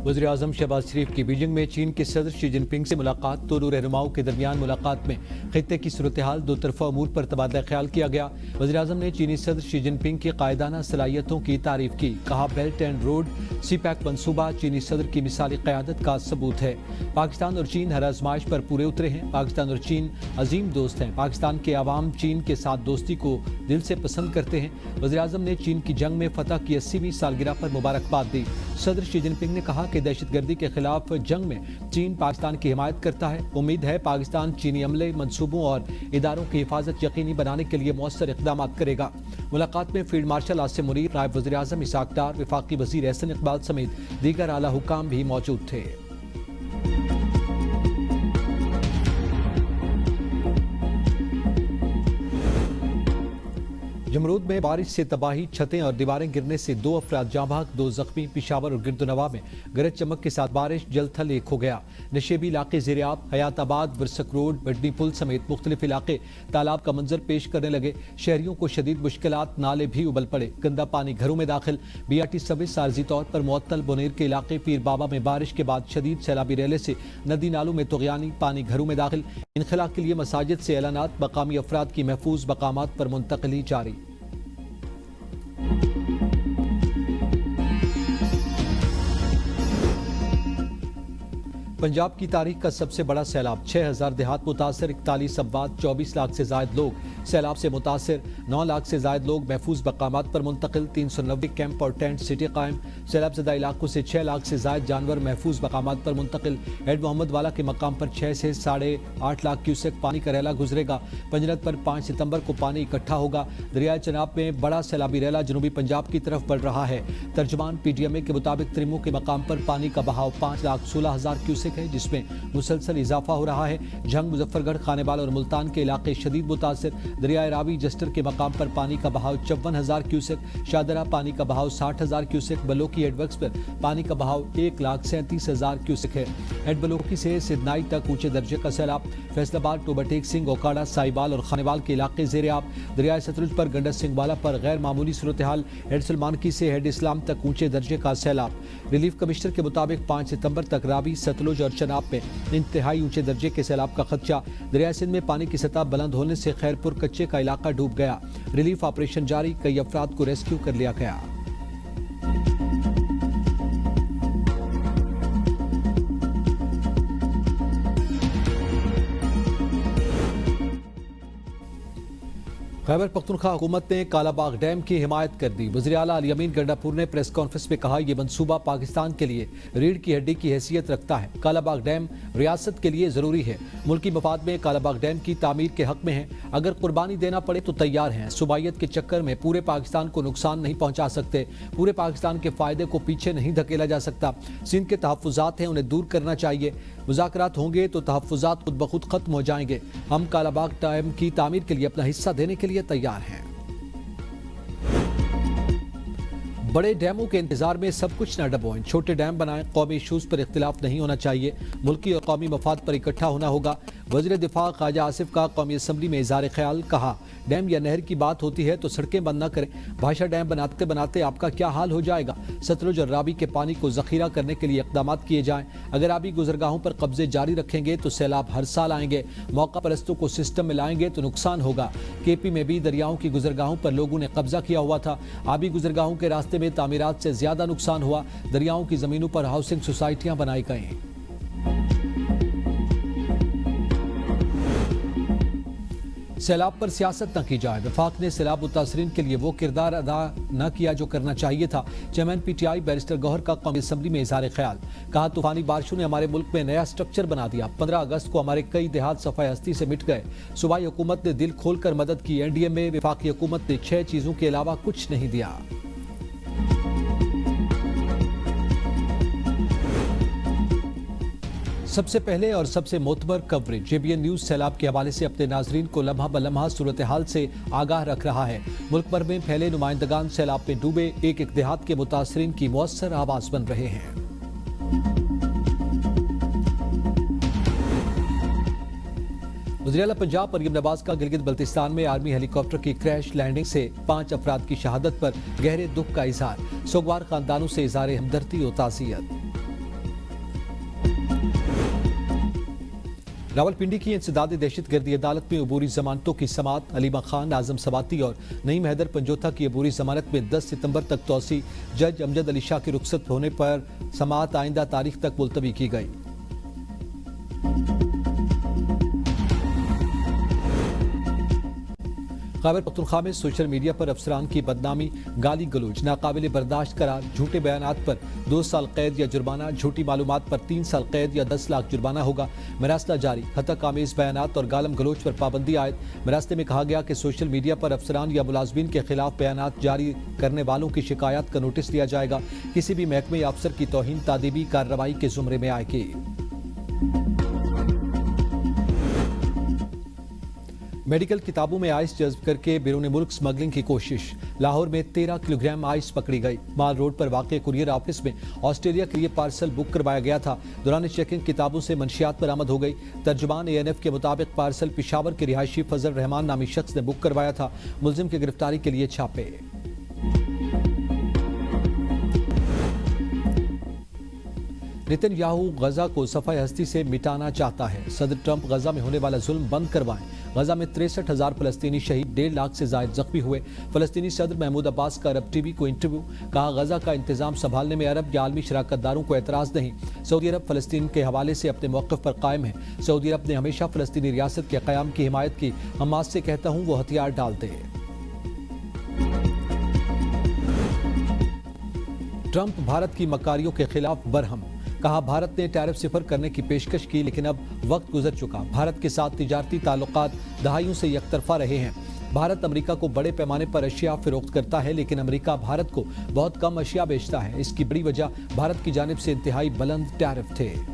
वज़ीर आज़म शहबाज शरीफ की बीजिंग में चीन के सदर शी जिनपिंग से मुलाकात। दोनों रहनुमाओं के दरमियान मुलाकात में खित्ते की सूरत हाल, दो तरफा अमूर पर तबादला ख्याल किया गया। वज़ीर आज़म ने चीनी सदर शी जिनपिंग की कायदाना सलाहियतों की तारीफ की। कहा, बेल्ट एंड रोड सीपैक मनसूबा चीनी सदर की मिसाली क़यादत का सबूत है। पाकिस्तान और चीन हर आजमाइश पर पूरे उतरे हैं। पाकिस्तान और चीन अजीम दोस्त हैं। पाकिस्तान के अवाम चीन के साथ दोस्ती को दिल से पसंद करते हैं। वज़ीर आज़म ने चीन की जंग में फतह की 80वीं सालगिरह पर मुबारकबाद दी। सदर शी जिनपिंग ने कहा कि दहशतगर्दी के खिलाफ जंग में चीन पाकिस्तान की हिमायत करता है। उम्मीद है पाकिस्तान चीनी अमले, मंसूबों और इदारों की हिफाजत यकीनी बनाने के लिए मौसर इक़दाम करेगा। मुलाकात में फील्ड मार्शल आसिम मुनीर, नायब वज़ीर आज़म इसहाक डार, वफाकी वज़ीर एहसन इकबाल समेत दीगर आला हुकाम भी मौजूद थे। जमरूद में बारिश से तबाही, छतें और दीवारें गिरने से 2 अफराद जाँ बहक, 2 जख्मी। पिशावर और गिरदुनवा में गरज चमक के साथ बारिश, जल थल एक हो गया। नशेबी इलाके ज़ेरियाब, हयाताबाद, बरसक रोड, बडनी पुल समेत मुख्तलिफ इलाके तालाब का मंजर पेश करने लगे। शहरियों को शदीद मुश्किलात, नाले भी उबल पड़े। गंदा पानी घरों में दाखिल। BRT सर्विस आर्जी तौर पर मुअत्तल। बुनेर के इलाके पीर बाबा में बारिश के बाद शदीद सैलाबी रेले से नदी नालों में तुग़यानी, पानी घरों में दाखिल। इनखला के लिए मसाजिद से ऐलानात, मकामी अफराद की महफूज मकामात पर मुंतकिली जारी। पंजाब की तारीख का सबसे बड़ा सैलाब, 6000 देहात मुतासर, 41 अमवात, 24 लाख से जायद लोग सैलाब से मुतासर, 9 लाख से जायद लोग महफूज मकामात पर मुंतकिल, 390 कैंप और टेंट सिटी कायम। सैलाब ज़दा इलाकों से 6 लाख से जायद जानवर महफूज मकामात पर मुंतकिल। हेड मोहम्मद वाला के मकाम पर 6 से 8.5 लाख क्यूसेक पानी का रैला गुजरेगा। पंजरत पर 5 सितंबर को पानी इकट्ठा होगा। दरिया चनाब में बड़ा सैलाबी रैला जनूबी पंजाब की तरफ बढ़ रहा है। तर्जमान PTMA के मुताबिक त्रिमो के मकाम पर पानी का बहाव 5,16,000 क्यूसेक है, जिसमें मुसलसल इजाफा हो रहा है। जंग, मुजफ्फरगढ़, खानेवाल और मुल्तान के इलाके शदीद मुतासिर। दरिया रावी जस्टर के मकाम पर पानी का बहाव 54,000 क्यूसेक। शादरा पानी का बहाव 60,000 क्यूसेक। बलोकी हेडवर्क्स पर पानी का बहाव 1,37,000 क्यूसेक है। हेड बलोकी से सिदनाई तक ऊंचे दर्जे का सैलाब। फैसलाबाद, टोबरटेक सिंह, ओकाड़ा, साहिबाल और खानेवाल के इलाके ज़ेरियाब। दरिया सतलुज पर गंडक सिंह वाला पर गैर मामूली सूरत हाल। हेड सलमानकी से हेड इस्लाम तक ऊंचे दर्जे का सैलाब। रिलीफ कमिश्नर के मुताबिक 5 सितंबर तक रावी, सतलुज और चनाब में इंतहाई ऊंचे दर्जे के सैलाब का खदशा। दरिया सिंध में पानी की सतह बुलंद होने से खैरपुर कच्चे का इलाका डूब गया। रिलीफ ऑपरेशन जारी, कई अफराद को रेस्क्यू कर लिया गया। खैबर पख्तूनख्वा हुकूमत ने कालाबाग डैम की हिमायत कर दी। वज़ीर आला अली अमीन गंडापुर ने प्रेस कॉन्फ्रेंस में कहा, यह मंसूबा पाकिस्तान के लिए रीढ़ की हड्डी की हैसियत रखता है। कालाबाग डैम रियासत के लिए ज़रूरी है। मुल्की मफाद में कालाबाग डैम की तामीर के हक में है। अगर कुर्बानी देना पड़े तो तैयार हैं। सूबाइयत के चक्कर में पूरे पाकिस्तान को नुकसान नहीं पहुँचा सकते। पूरे पाकिस्तान के फ़ायदे को पीछे नहीं धकेला जा सकता। सिंध के तहफ़्फ़ुज़ात हैं, उन्हें दूर करना चाहिए। मुज़ाकरात होंगे तो तहफ़्फ़ुज़ात खुद ब खुद ख़त्म हो जाएंगे। हम कालाबाग डैम की तामीर के लिए अपना हिस्सा देने के लिए तैयार हैं। बड़े डैमों के इंतजार में सब कुछ न डबोएं, छोटे डैम बनाएं। कौमी इशूज़ पर इख्तिलाफ नहीं होना चाहिए। मुल्की और कौमी मफाद पर इकट्ठा होना होगा। वज़ीर दिफा ख्वाजा आसिफ का कौमी असम्बली में इज़हार ख्याल। कहा, डैम या नहर की बात होती है तो सड़कें बंद न करें। भाषा डैम बनाते बनाते आपका क्या हाल हो जाएगा। सतलुज और रावी के पानी को ज़ख़ीरा करने के लिए इक़दाम किए जाएं। अगर आबी गुज़रगाहों पर कब्जे जारी रखेंगे तो सैलाब हर साल आएंगे। मौका परस्तों को सिस्टम में लाएंगे तो नुकसान होगा। KP में भी दरियाओं की गुज़रगाहों पर लोगों ने कब्जा किया हुआ था। आबी गुज़रगाहों के रास्ते में तामीरात से ज़्यादा नुकसान हुआ। दरियाओं की ज़मीनों पर हाउसिंग सोसाइटियाँ बनाई गईं। सैलाब पर सियासत न की जाए। वफाक ने सैलाब मुतासरीन के लिए वो किरदार अदा न किया जो करना चाहिए था। चेयरमैन PTI बैरिस्टर गौहर का कौमी असम्बली में इज़हार ख्याल। कहा, तूफानी बारिशों ने हमारे मुल्क में नया स्ट्रक्चर बना दिया। 15 अगस्त को हमारे कई देहात सफाई हस्ती से मिट गए। सूबाई हुकूमत ने दिल खोल कर मदद की। NDA में वफाकी हुकूमत ने 6 चीज़ों के अलावा कुछ नहीं दिया। सबसे पहले और सबसे मोतबर कवरेज JBN न्यूज़ सैलाब के हवाले से अपने नाजरीन को लम्हा ब लम्हा सूरत हाल से आगाह रख रहा है। मुल्क भर में फैले नुमाइंदगान सैलाब में डूबे एक एक देहात के मुतासरीन की मौसर आवाज़ बन रहे हैं। वज़ीर आला पंजाब मरियम नवाज का गिलगित बल्तिस्तान में आर्मी हेलीकॉप्टर की क्रैश लैंडिंग से 5 अफराद की शहादत पर गहरे दुख का इजहार। सोगवार खानदानों से इज़हार हमदर्दी और ताज़ियत। रावलपिंडी की इंसदादी दहशत गर्दी अदालत में अबूरी जमानतों की समाअत। अलीमा खान, आजम सवाती और नईम हैदर पंजोथा की अबूरी जमानत में 10 सितंबर तक तोसी। जज अमजद अली शाह की रुखसत होने पर समाअत आइंदा तारीख तक मुलतवी की गई। खैबर पख्तूनख्वा में सोशल मीडिया पर अफसरान की बदनामी, गाली गलौज नाकाबिले बर्दाश्त करार। झूठे बयानात पर 2 साल कैद या जुर्माना, झूठी मालूमात पर 3 साल कैद या 10 लाख जुर्माना होगा। मरासला जारी, हतक आमेज बयानात और गालम गलोच पर पाबंदी आयद। मरासले में कहा गया कि सोशल मीडिया पर अफसरान या मुलाजमीन के खिलाफ बयानात जारी करने वालों की शिकायत का नोटिस दिया जाएगा। किसी भी महकमे या अफसर की तौहीन तादीबी कार्रवाई के जुमरे में आएगी। मेडिकल किताबों में आइस जज्ब करके बैरून मुल्क स्मगलिंग की कोशिश। लाहौर में 13 किलोग्राम आइस पकड़ी गई। माल रोड पर वाक़ कुरियर ऑफिस में ऑस्ट्रेलिया के लिए पार्सल बुक करवाया गया था। दौरान चेकिंग किताबों से मंशियात बरामद हो गई। तर्जुमान ANF के मुताबिक पार्सल पेशावर के रिहायशी फजल रहमान नामी शख्स ने बुक करवाया था। मुलजिम की गिरफ्तारी के लिए छापे। नेतन्याहू गजा को सफाई हस्ती से मिटाना चाहता है। सदर ट्रंप गजा में होने वाला जुल्म बंद करवाएं। गजा में 63,000 फलस्तीनी शहीद, 1.5 लाख से जायद जख्मी हुए। फलस्तीनी सदर महमूद अब्बास का अरब टीवी को इंटरव्यू। कहा, गजा का इंतजाम संभालने में अरब या आलमी शराकतदारों को एतराज नहीं। सऊदी अरब फलस्तीन के हवाले से अपने मौक़िफ़ पर कायम है। सऊदी अरब ने हमेशा फलस्तीनी रियासत के क़याम की हिमायत की। हमास से कहता हूँ वो हथियार डाल दे। ट्रंप भारत की मकारियों के खिलाफ बरहम। कहा, भारत ने टैरिफ सिफर करने की पेशकश की, लेकिन अब वक्त गुजर चुका। भारत के साथ तिजारती ताल्लुकात दहाइयों से यकतरफा रहे हैं। भारत अमेरिका को बड़े पैमाने पर अशिया फरोख्त करता है, लेकिन अमेरिका भारत को बहुत कम अशिया बेचता है। इसकी बड़ी वजह भारत की जानिब से इंतहाई बुलंद टैरिफ थे।